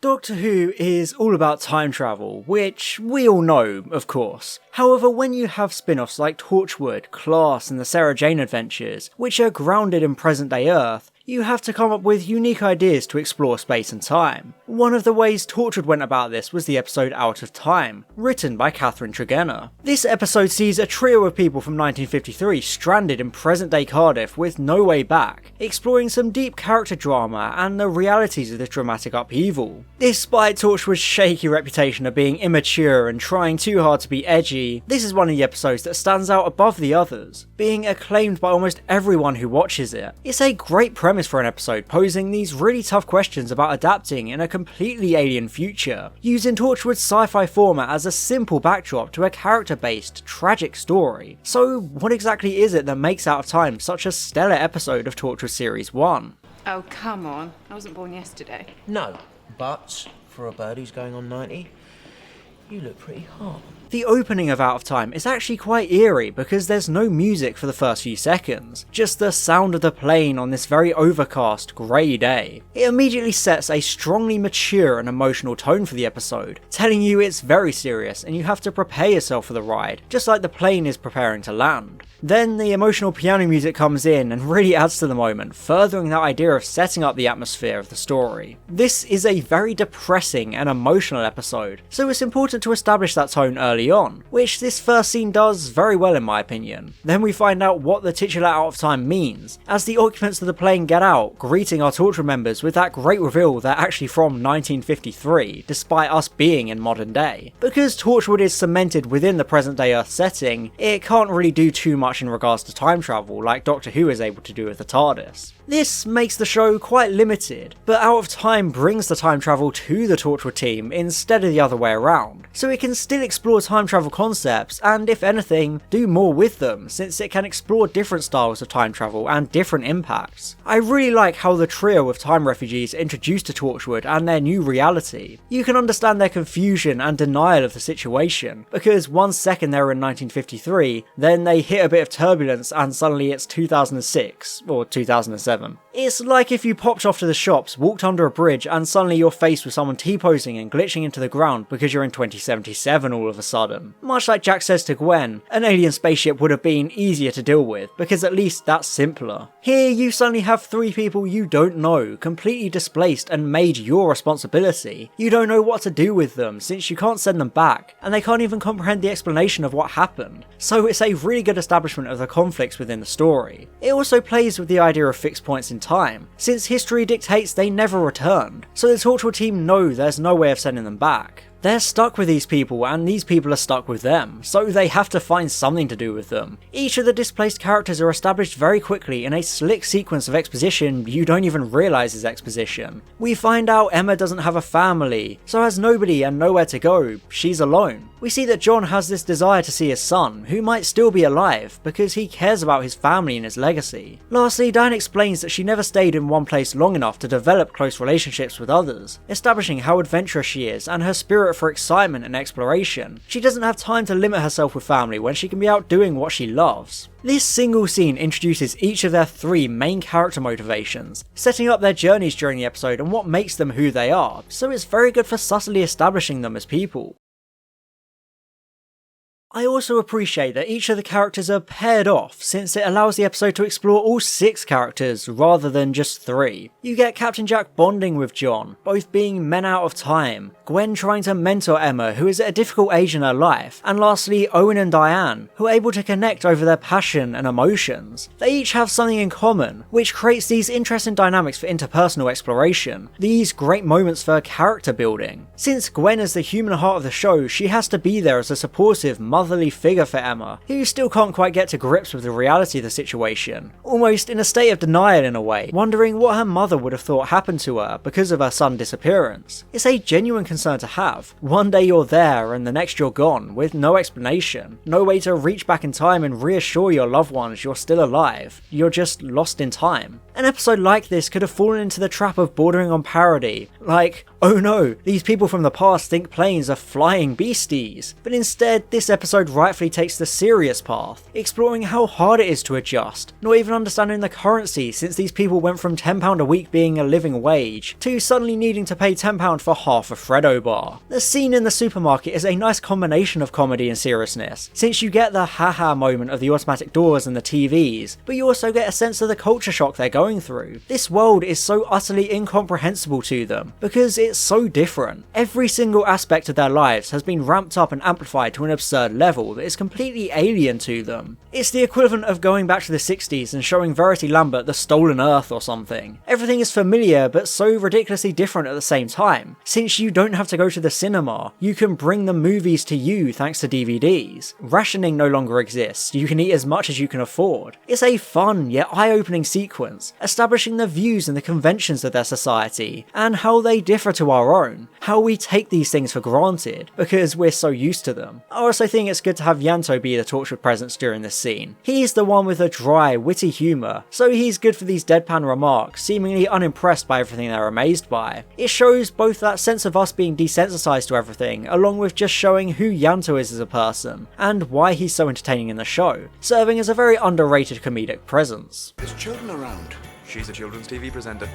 Doctor Who is all about time travel, which we all know, of course. However, when you have spin-offs like Torchwood, Class and the Sarah Jane Adventures, which are grounded in present-day Earth, you have to come up with unique ideas to explore space and time. One of the ways Torchwood went about this was the episode Out of Time, written by Catherine Tregenna. This episode sees a trio of people from 1953 stranded in present-day Cardiff with no way back, exploring some deep character drama and the realities of this dramatic upheaval. Despite Torchwood's shaky reputation of being immature and trying too hard to be edgy, this is one of the episodes that stands out above the others, being acclaimed by almost everyone who watches it. It's a great premise for an episode posing these really tough questions about adapting in a completely alien future, using Torchwood's sci-fi format as a simple backdrop to a character-based, tragic story. So what exactly is it that makes Out of Time such a stellar episode of Torchwood Series 1? Oh, come on. I wasn't born yesterday. No, but for a bird who's going on 90, you look pretty hot. The opening of Out of Time is actually quite eerie because there's no music for the first few seconds, just the sound of the plane on this very overcast, grey day. It immediately sets a strongly mature and emotional tone for the episode, telling you it's very serious and you have to prepare yourself for the ride, just like the plane is preparing to land. Then the emotional piano music comes in and really adds to the moment, furthering that idea of setting up the atmosphere of the story. This is a very depressing and emotional episode, so it's important to establish that tone early on, which this first scene does very well in my opinion. Then we find out what the titular Out of Time means, as the occupants of the plane get out, greeting our Torchwood members with that great reveal they're actually from 1953, despite us being in modern day. Because Torchwood is cemented within the present day Earth setting, it can't really do too much in regards to time travel like Doctor Who is able to do with the TARDIS. This makes the show quite limited, but Out of Time brings the time travel to the Torchwood team instead of the other way around, so it can still explore time travel concepts and, if anything, do more with them, since it can explore different styles of time travel and different impacts. I really like how the trio of time refugees are introduced to Torchwood and their new reality. You can understand their confusion and denial of the situation, because 1 second they're in 1953, then they hit a bit of turbulence and suddenly it's 2006, or 2007. It's like if you popped off to the shops, walked under a bridge, and suddenly you're faced with someone T-posing and glitching into the ground because you're in 2077 all of a sudden. Much like Jack says to Gwen, an alien spaceship would have been easier to deal with, because at least that's simpler. Here you suddenly have 3 people you don't know, completely displaced and made your responsibility. You don't know what to do with them, since you can't send them back, and they can't even comprehend the explanation of what happened. So it's a really good establishment of the conflicts within the story. It also plays with the idea of fixed points in time, since history dictates they never returned, so the Torchwood team know there's no way of sending them back. They're stuck with these people and these people are stuck with them, so they have to find something to do with them. Each of the displaced characters are established very quickly in a slick sequence of exposition you don't even realise is exposition. We find out Emma doesn't have a family, so has nobody and nowhere to go, she's alone. We see that John has this desire to see his son, who might still be alive, because he cares about his family and his legacy. Lastly, Diane explains that she never stayed in one place long enough to develop close relationships with others, establishing how adventurous she is and her spirit for excitement and exploration. She doesn't have time to limit herself with family when she can be out doing what she loves. This single scene introduces each of their 3 main character motivations, setting up their journeys during the episode and what makes them who they are, so it's very good for subtly establishing them as people. I also appreciate that each of the characters are paired off, since it allows the episode to explore all 6 characters rather than just 3. You get Captain Jack bonding with John, both being men out of time, Gwen trying to mentor Emma, who is at a difficult age in her life, and lastly Owen and Diane, who are able to connect over their passion and emotions. They each have something in common, which creates these interesting dynamics for interpersonal exploration, these great moments for character building. Since Gwen is the human heart of the show, she has to be there as a supportive, motherly figure for Emma, who still can't quite get to grips with the reality of the situation, almost in a state of denial in a way, wondering what her mother would have thought happened to her because of her son's disappearance. It's a genuine concern to have. One day you're there and the next you're gone, with no explanation, no way to reach back in time and reassure your loved ones you're still alive, you're just lost in time. An episode like this could have fallen into the trap of bordering on parody, like, oh no, these people from the past think planes are flying beasties, but instead this episode episode rightfully takes the serious path, exploring how hard it is to adjust, not even understanding the currency since these people went from £10 a week being a living wage, to suddenly needing to pay £10 for half a Freddo bar. The scene in the supermarket is a nice combination of comedy and seriousness, since you get the haha moment of the automatic doors and the TVs, but you also get a sense of the culture shock they're going through. This world is so utterly incomprehensible to them, because it's so different. Every single aspect of their lives has been ramped up and amplified to an absurd level that is completely alien to them. It's the equivalent of going back to the 60s and showing Verity Lambert the Stolen Earth or something. Everything is familiar but so ridiculously different at the same time. Since you don't have to go to the cinema, you can bring the movies to you thanks to DVDs. Rationing no longer exists, you can eat as much as you can afford. It's a fun yet eye-opening sequence, establishing the views and the conventions of their society, and how they differ to our own, how we take these things for granted, because we're so used to them. I also think it's good to have Yanto be the Torchwood presence during this scene. He's the one with the dry, witty humour, so he's good for these deadpan remarks, seemingly unimpressed by everything they're amazed by. It shows both that sense of us being desensitized to everything, along with just showing who Yanto is as a person, and why he's so entertaining in the show, serving as a very underrated comedic presence. There's children around. She's a children's TV presenter.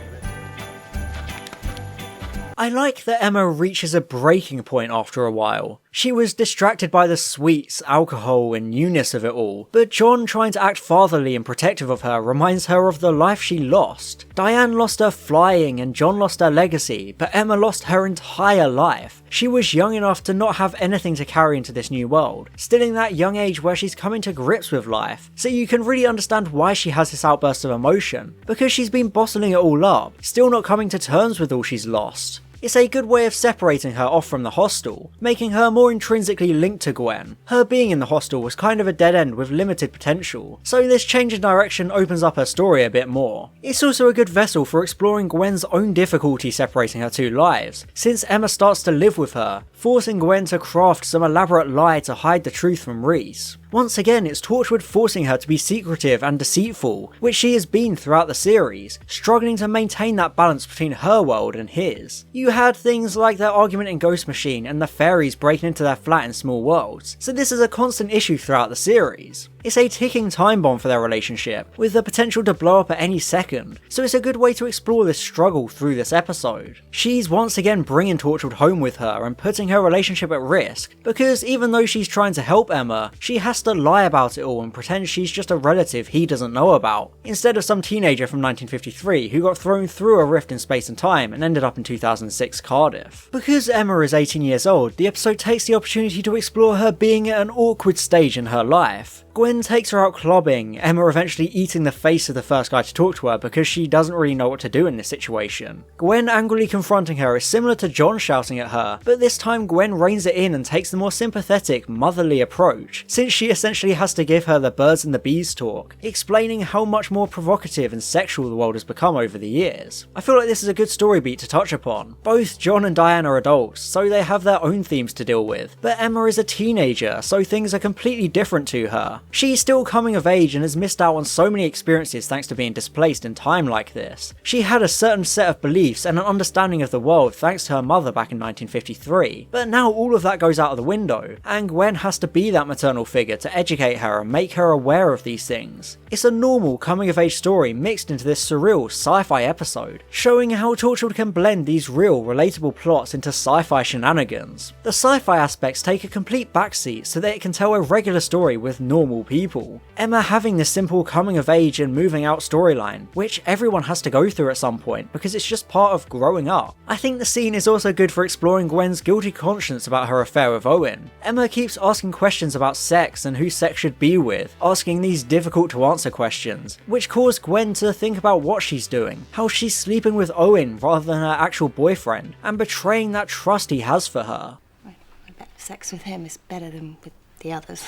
I like that Emma reaches a breaking point after a while. She was distracted by the sweets, alcohol, and newness of it all, but John trying to act fatherly and protective of her reminds her of the life she lost. Diane lost her flying and John lost her legacy, but Emma lost her entire life. She was young enough to not have anything to carry into this new world, still in that young age where she's coming to grips with life, so you can really understand why she has this outburst of emotion, because she's been bottling it all up, still not coming to terms with all she's lost. It's a good way of separating her off from the hostel, making her more intrinsically linked to Gwen. Her being in the hostel was kind of a dead end with limited potential, so this change in direction opens up her story a bit more. It's also a good vessel for exploring Gwen's own difficulty separating her two lives, since Emma starts to live with her, forcing Gwen to craft some elaborate lie to hide the truth from Rhys. Once again, it's Torchwood forcing her to be secretive and deceitful, which she has been throughout the series, struggling to maintain that balance between her world and his. You had things like their argument in Ghost Machine and the fairies breaking into their flat in Small Worlds, so this is a constant issue throughout the series. It's a ticking time bomb for their relationship, with the potential to blow up at any second, so it's a good way to explore this struggle through this episode. She's once again bringing Torchwood home with her and putting her relationship at risk, because even though she's trying to help Emma, she has to lie about it all and pretend she's just a relative he doesn't know about, instead of some teenager from 1953 who got thrown through a rift in space and time and ended up in 2006 Cardiff. Because Emma is 18 years old, the episode takes the opportunity to explore her being at an awkward stage in her life. Gwen takes her out clubbing, Emma eventually eating the face of the first guy to talk to her because she doesn't really know what to do in this situation. Gwen angrily confronting her is similar to John shouting at her, but this time Gwen reins it in and takes the more sympathetic, motherly approach, since she essentially has to give her the birds and the bees talk, explaining how much more provocative and sexual the world has become over the years. I feel like this is a good story beat to touch upon. Both John and Diane are adults, so they have their own themes to deal with, but Emma is a teenager, so things are completely different to her. She's still coming of age and has missed out on so many experiences thanks to being displaced in time like this. She had a certain set of beliefs and an understanding of the world thanks to her mother back in 1953, but now all of that goes out of the window, and Gwen has to be that maternal figure to educate her and make her aware of these things. It's a normal coming of age story mixed into this surreal sci-fi episode, showing how Torchwood can blend these real, relatable plots into sci-fi shenanigans. The sci-fi aspects take a complete backseat so that it can tell a regular story with normal people. Emma having this simple coming of age and moving out storyline, which everyone has to go through at some point because it's just part of growing up. I think the scene is also good for exploring Gwen's guilty conscience about her affair with Owen. Emma keeps asking questions about sex and who sex should be with, asking these difficult to answer questions, which cause Gwen to think about what she's doing, how she's sleeping with Owen rather than her actual boyfriend, and betraying that trust he has for her. I bet sex with him is better than with the others.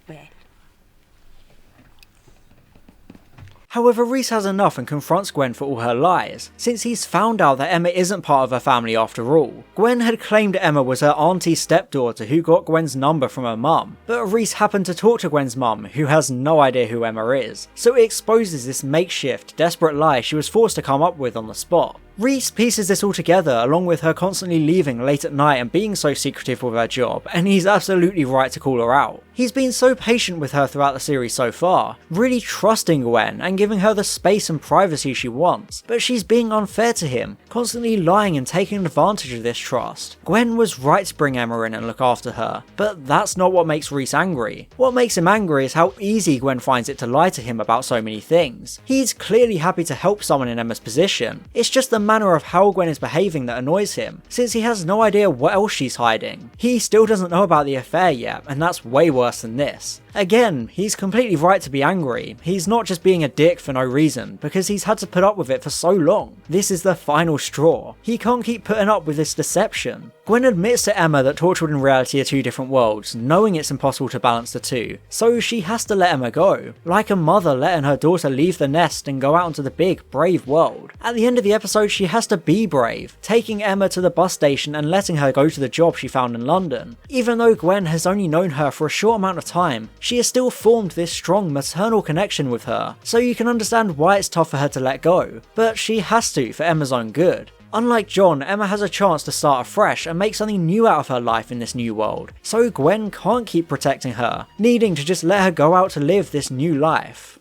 Weird. However, Rhys has enough and confronts Gwen for all her lies, since he's found out that Emma isn't part of her family after all. Gwen had claimed Emma was her auntie's stepdaughter who got Gwen's number from her mum, but Rhys happened to talk to Gwen's mum, who has no idea who Emma is, so it exposes this makeshift, desperate lie she was forced to come up with on the spot. Rhys pieces this all together along with her constantly leaving late at night and being so secretive with her job, and he's absolutely right to call her out. He's been so patient with her throughout the series so far, really trusting Gwen and giving her the space and privacy she wants, but she's being unfair to him, constantly lying and taking advantage of this trust. Gwen was right to bring Emma in and look after her, but that's not what makes Rhys angry. What makes him angry is how easy Gwen finds it to lie to him about so many things. He's clearly happy to help someone in Emma's position, it's just the manner of how Gwen is behaving that annoys him, since he has no idea what else she's hiding. He still doesn't know about the affair yet, and that's way worse than this. Again, he's completely right to be angry. He's not just being a dick for no reason, because he's had to put up with it for so long. This is the final straw. He can't keep putting up with this deception. Gwen admits to Emma that Torchwood and reality are two different worlds, knowing it's impossible to balance the two, so she has to let Emma go, like a mother letting her daughter leave the nest and go out into the big, brave world. At the end of the episode, she has to be brave, taking Emma to the bus station and letting her go to the job she found in London. Even though Gwen has only known her for a short amount of time, she has still formed this strong maternal connection with her, so you can understand why it's tough for her to let go, but she has to for Emma's own good. Unlike John, Emma has a chance to start afresh and make something new out of her life in this new world, so Gwen can't keep protecting her, needing to just let her go out to live this new life.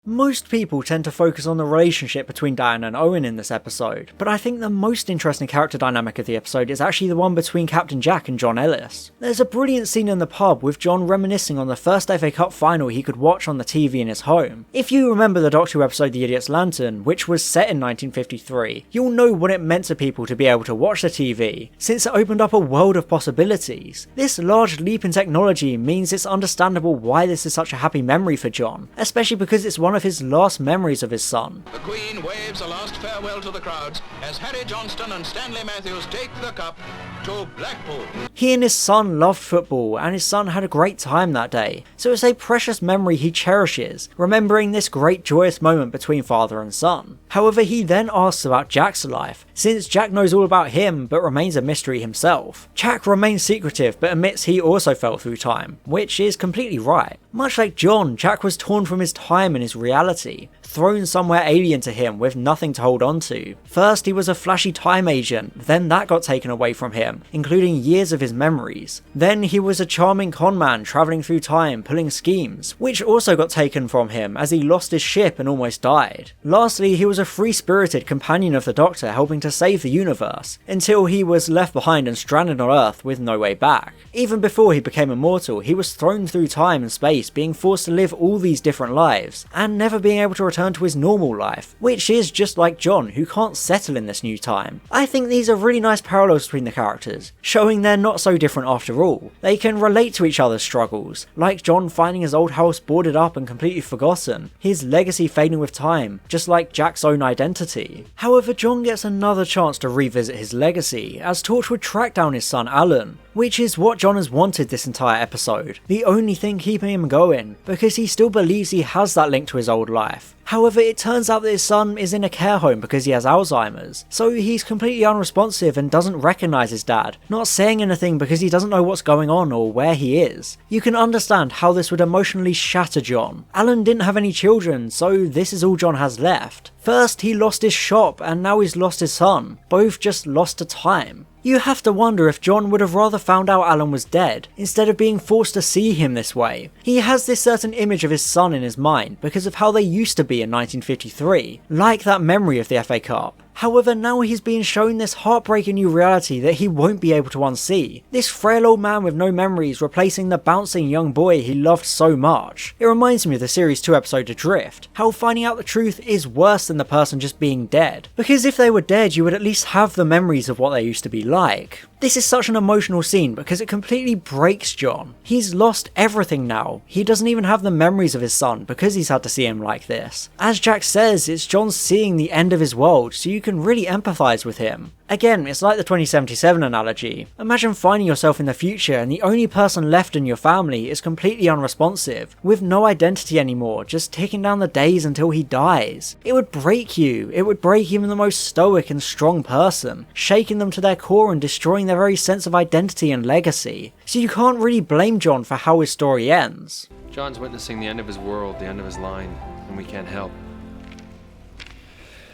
Most people tend to focus on the relationship between Diane and Owen in this episode, but I think the most interesting character dynamic of the episode is actually the one between Captain Jack and John Ellis. There's a brilliant scene in the pub with John reminiscing on the first FA Cup final he could watch on the TV in his home. If you remember the Doctor Who episode The Idiot's Lantern, which was set in 1953, you'll know what it meant to people to be able to watch the TV, since it opened up a world of possibilities. This large leap in technology means it's understandable why this is such a happy memory for John, especially because it's one of his last memories of his son. The Queen waves a last farewell to the crowds as Harry Johnston and Stanley Matthews take the cup to Blackpool. He and his son loved football, and his son had a great time that day, so it's a precious memory he cherishes, remembering this great joyous moment between father and son. However, he then asks about Jack's life, since Jack knows all about him but remains a mystery himself. Jack remains secretive but admits he also fell through time, which is completely right. Much like John, Jack was torn from his time and his reality, thrown somewhere alien to him with nothing to hold on to. First he was a flashy time agent, then that got taken away from him, including years of his memories. Then he was a charming conman travelling through time, pulling schemes, which also got taken from him as he lost his ship and almost died. Lastly, he was a free-spirited companion of the Doctor helping to save the universe, until he was left behind and stranded on Earth with no way back. Even before he became immortal, he was thrown through time and space, being forced to live all these different lives, and never being able to return to his normal life, which is just like John, who can't settle in this new time. I think these are really nice parallels between the characters, showing they're not so different after all. They can relate to each other's struggles, like John finding his old house boarded up and completely forgotten, his legacy fading with time, just like Jack's own identity. However, John gets another chance to revisit his legacy, as Torchwood track down his son Alan, which is what John has wanted this entire episode, the only thing keeping him going, because he still believes he has that link to his old life. However, it turns out that his son is in a care home because he has Alzheimer's, so he's completely unresponsive and doesn't recognise his dad, not saying anything because he doesn't know what's going on or where he is. You can understand how this would emotionally shatter John. Alan didn't have any children, so this is all John has left. First he lost his shop and now he's lost his son, both just lost to time. You have to wonder if John would have rather found out Alan was dead, instead of being forced to see him this way. He has this certain image of his son in his mind because of how they used to be in 1953, like that memory of the FA Cup. However, now he's being shown this heartbreaking new reality that he won't be able to unsee. This frail old man with no memories replacing the bouncing young boy he loved so much. It reminds me of the series 2 episode Adrift, how finding out the truth is worse than the person just being dead. Because if they were dead, you would at least have the memories of what they used to be like. This is such an emotional scene because it completely breaks John. He's lost everything now. He doesn't even have the memories of his son because he's had to see him like this. As Jack says, it's John seeing the end of his world, so you can really empathise with him. Again, it's like the 2077 analogy. Imagine finding yourself in the future and the only person left in your family is completely unresponsive, with no identity anymore, just ticking down the days until he dies. It would break you. It would break even the most stoic and strong person, shaking them to their core and destroying their very sense of identity and legacy. So you can't really blame John for how his story ends. John's witnessing the end of his world, the end of his line, and we can't help.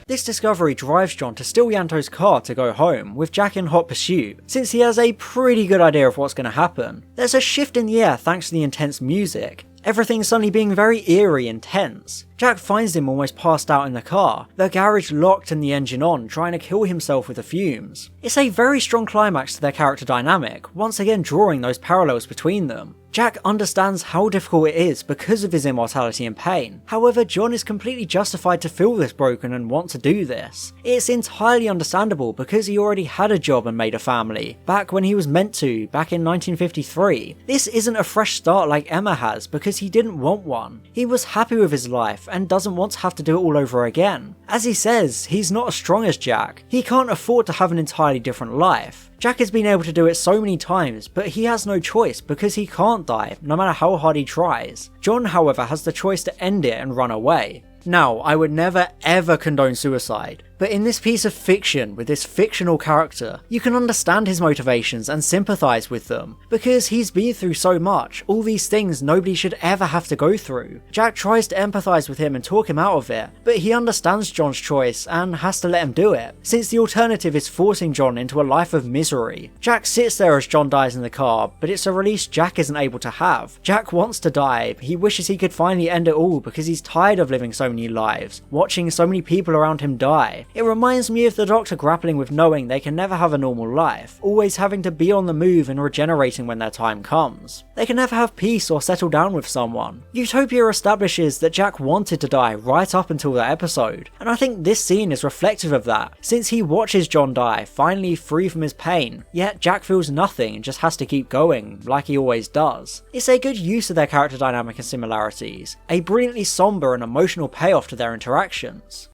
This discovery drives John to steal Yanto's car to go home, with Jack in hot pursuit, since he has a pretty good idea of what's going to happen. There's a shift in the air thanks to the intense music. Everything suddenly being very eerie and tense. Jack finds him almost passed out in the car, the garage locked and the engine on, trying to kill himself with the fumes. It's a very strong climax to their character dynamic, once again drawing those parallels between them. Jack understands how difficult it is because of his immortality and pain. However, John is completely justified to feel this broken and want to do this. It's entirely understandable because he already had a job and made a family, back when he was meant to, back in 1953. This isn't a fresh start like Emma has because he didn't want one. He was happy with his life and doesn't want to have to do it all over again. As he says, he's not as strong as Jack. He can't afford to have an entirely different life. Jack has been able to do it so many times, but he has no choice because he can't die, no matter how hard he tries. John, however, has the choice to end it and run away. Now, I would never ever condone suicide, but in this piece of fiction with this fictional character, you can understand his motivations and sympathise with them, because he's been through so much, all these things nobody should ever have to go through. Jack tries to empathise with him and talk him out of it, but he understands John's choice and has to let him do it, since the alternative is forcing John into a life of misery. Jack sits there as John dies in the car, but it's a release Jack isn't able to have. Jack wants to die, he wishes he could finally end it all because he's tired of living so many lives, watching so many people around him die. It reminds me of the Doctor grappling with knowing they can never have a normal life, always having to be on the move and regenerating when their time comes. They can never have peace or settle down with someone. Utopia establishes that Jack wanted to die right up until that episode, and I think this scene is reflective of that, since he watches John die, finally free from his pain, yet Jack feels nothing and just has to keep going, like he always does. It's a good use of their character dynamic and similarities, a brilliantly somber and emotional payoff to their interactions.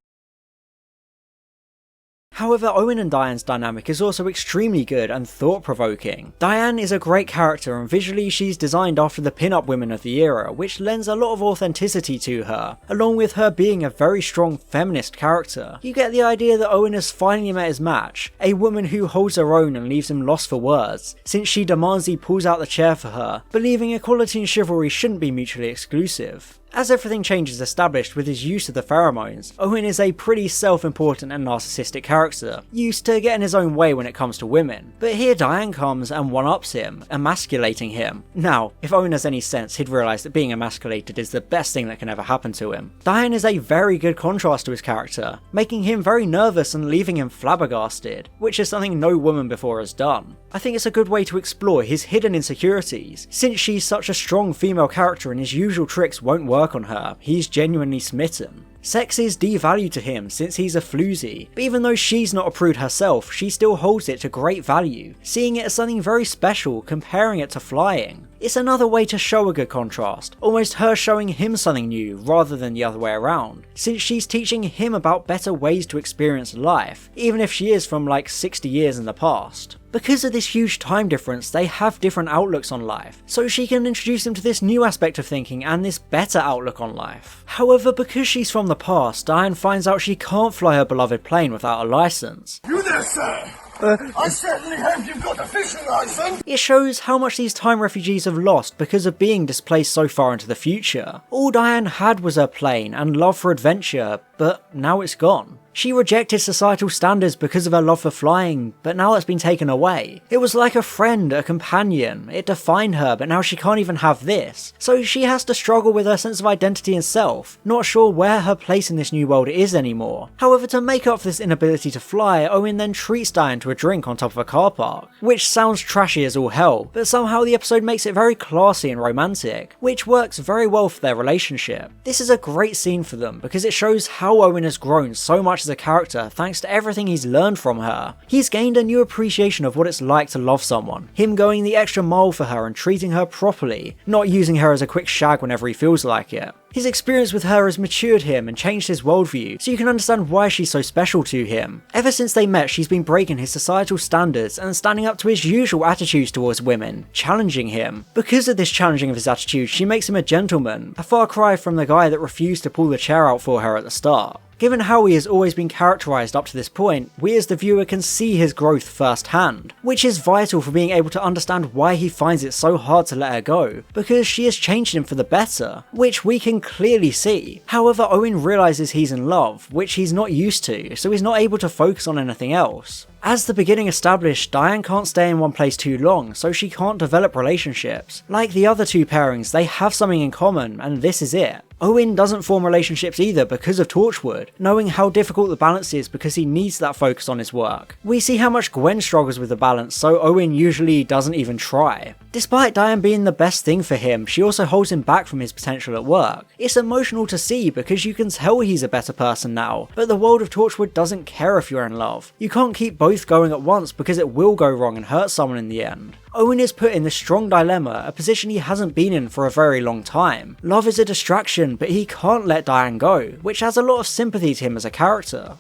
However, Owen and Diane's dynamic is also extremely good and thought-provoking. Diane is a great character and visually she's designed after the pin-up women of the era, which lends a lot of authenticity to her, along with her being a very strong feminist character. You get the idea that Owen has finally met his match, a woman who holds her own and leaves him lost for words, since she demands he pulls out the chair for her, believing equality and chivalry shouldn't be mutually exclusive. As everything changes established with his use of the pheromones, Owen is a pretty self-important and narcissistic character, used to getting his own way when it comes to women. But here Diane comes and one-ups him, emasculating him. Now, if Owen has any sense, he'd realise that being emasculated is the best thing that can ever happen to him. Diane is a very good contrast to his character, making him very nervous and leaving him flabbergasted, which is something no woman before has done. I think it's a good way to explore his hidden insecurities. Since she's such a strong female character and his usual tricks won't work on her, he's genuinely smitten. Sex is devalued to him since he's a floozy, but even though she's not a prude herself, she still holds it to great value, seeing it as something very special, comparing it to flying. It's another way to show a good contrast, almost her showing him something new rather than the other way around, since she's teaching him about better ways to experience life, even if she is from like 60 years in the past. Because of this huge time difference, they have different outlooks on life, so she can introduce him to this new aspect of thinking and this better outlook on life. However, because she's from the past, Diane finds out she can't fly her beloved plane without a license. You there, sir? I certainly hope you've got a fishing license! It shows how much these time refugees have lost because of being displaced so far into the future. All Diane had was her plane and love for adventure, but now it's gone. She rejected societal standards because of her love for flying, but now that's been taken away. It was like a friend, a companion, it defined her, but now she can't even have this. So she has to struggle with her sense of identity and self, not sure where her place in this new world is anymore. However, to make up for this inability to fly, Owen then treats Diane to a drink on top of a car park, which sounds trashy as all hell, but somehow the episode makes it very classy and romantic, which works very well for their relationship. This is a great scene for them because it shows how Owen has grown so much as a character thanks to everything he's learned from her. He's gained a new appreciation of what it's like to love someone, him going the extra mile for her and treating her properly, not using her as a quick shag whenever he feels like it. His experience with her has matured him and changed his worldview, so you can understand why she's so special to him. Ever since they met, she's been breaking his societal standards and standing up to his usual attitudes towards women, challenging him. Because of this challenging of his attitude, she makes him a gentleman, a far cry from the guy that refused to pull the chair out for her at the start. Given how he has always been characterised up to this point, we as the viewer can see his growth firsthand, which is vital for being able to understand why he finds it so hard to let her go, because she has changed him for the better, which we can clearly see. However, Owen realises he's in love, which he's not used to, so he's not able to focus on anything else. As the beginning established, Diane can't stay in one place too long, so she can't develop relationships. Like the other two pairings, they have something in common, and this is it. Owen doesn't form relationships either because of Torchwood, knowing how difficult the balance is because he needs that focus on his work. We see how much Gwen struggles with the balance, so Owen usually doesn't even try. Despite Diane being the best thing for him, she also holds him back from his potential at work. It's emotional to see because you can tell he's a better person now, but the world of Torchwood doesn't care if you're in love. You can't keep both going at once because it will go wrong and hurt someone in the end. Owen is put in this strong dilemma, a position he hasn't been in for a very long time. Love is a distraction, but he can't let Diane go, which adds a lot of sympathy to him as a character.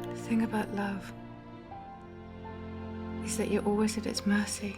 The thing about love is that you're always at its mercy.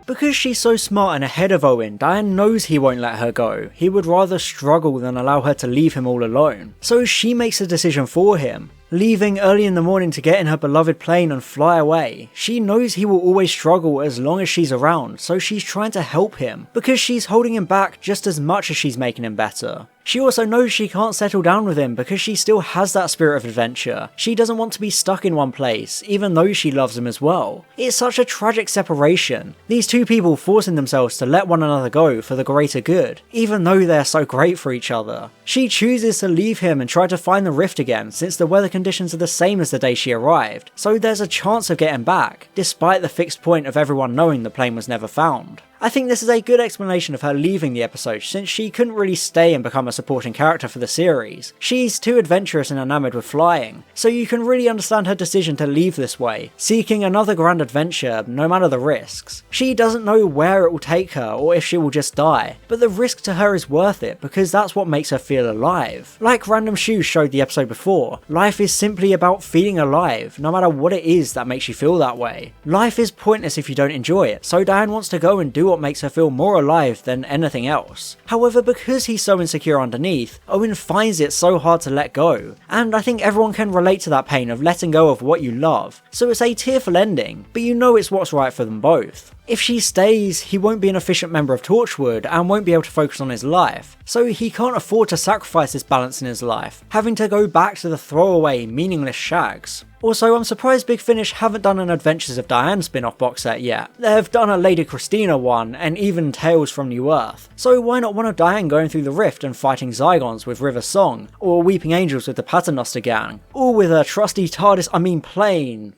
Because she's so smart and ahead of Owen, Diane knows he won't let her go. He would rather struggle than allow her to leave him all alone. So she makes a decision for him. Leaving early in the morning to get in her beloved plane and fly away. She knows he will always struggle as long as she's around, so she's trying to help him, because she's holding him back just as much as she's making him better. She also knows she can't settle down with him because she still has that spirit of adventure. She doesn't want to be stuck in one place, even though she loves him as well. It's such a tragic separation. These two people forcing themselves to let one another go for the greater good, even though they're so great for each other. She chooses to leave him and try to find the rift again, since the weather conditions are the same as the day she arrived, so there's a chance of getting back, despite the fixed point of everyone knowing the plane was never found. I think this is a good explanation of her leaving the episode, since she couldn't really stay and become a supporting character for the series. She's too adventurous and enamoured with flying, so you can really understand her decision to leave this way, seeking another grand adventure no matter the risks. She doesn't know where it will take her or if she will just die, but the risk to her is worth it because that's what makes her feel alive. Like Random Shoes showed the episode before, life is simply about feeling alive, no matter what it is that makes you feel that way. Life is pointless if you don't enjoy it, so Diane wants to go and do what makes her feel more alive than anything else. However, because he's so insecure underneath, Owen finds it so hard to let go, and I think everyone can relate to that pain of letting go of what you love, so it's a tearful ending, but you know it's what's right for them both. If she stays, he won't be an efficient member of Torchwood and won't be able to focus on his life, so he can't afford to sacrifice this balance in his life, having to go back to the throwaway, meaningless shags. Also, I'm surprised Big Finish haven't done an Adventures of Diane spin-off box set yet. They've done a Lady Christina one, and even Tales from New Earth, so why not one of Diane going through the rift and fighting Zygons with River Song, or Weeping Angels with the Paternoster gang, all with a trusty plane.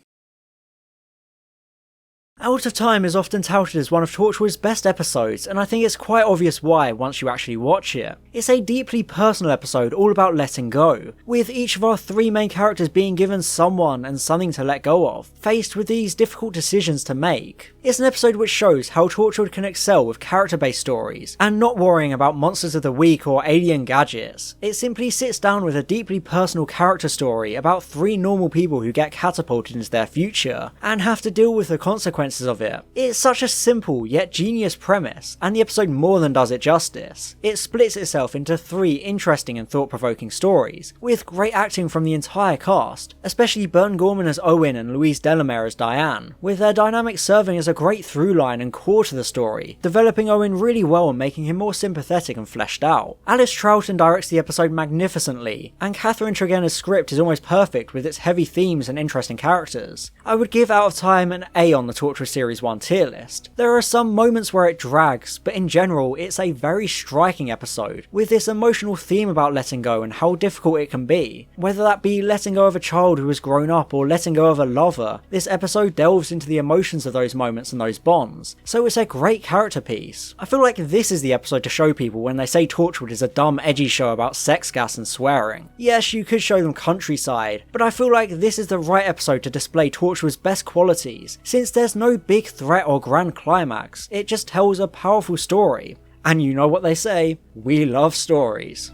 Out of Time is often touted as one of Torchwood's best episodes, and I think it's quite obvious why once you actually watch it. It's a deeply personal episode all about letting go, with each of our three main characters being given someone and something to let go of, faced with these difficult decisions to make. It's an episode which shows how Torchwood can excel with character-based stories, and not worrying about monsters of the week or alien gadgets. It simply sits down with a deeply personal character story about three normal people who get catapulted into their future, and have to deal with the consequences of it. It's such a simple yet genius premise, and the episode more than does it justice. It splits itself into three interesting and thought-provoking stories, with great acting from the entire cast, especially Burn Gorman as Owen and Louise Delamere as Diane, with their dynamics serving as a great through line and core to the story, developing Owen really well and making him more sympathetic and fleshed out. Alice Troughton directs the episode magnificently, and Catherine Tregenna's script is almost perfect with its heavy themes and interesting characters. I would give Out of Time an A on the Torchwood Series 1 tier list. There are some moments where it drags, but in general it's a very striking episode, with this emotional theme about letting go and how difficult it can be. Whether that be letting go of a child who has grown up or letting go of a lover, this episode delves into the emotions of those moments and those bonds, so it's a great character piece. I feel like this is the episode to show people when they say Torchwood is a dumb edgy show about sex gas and swearing. Yes, you could show them Countryside, but I feel like this is the right episode to display Torchwood's best qualities, since there's no big threat or grand climax, it just tells a powerful story. And you know what they say, we love stories.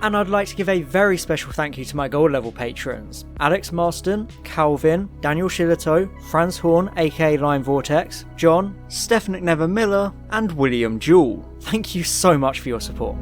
And I'd like to give a very special thank you to my gold level patrons: Alex Marston, Calvin, Daniel Shillito, Franz Horn aka Line Vortex, John, Stephen McNever Miller, and William Jewell. Thank you so much for your support.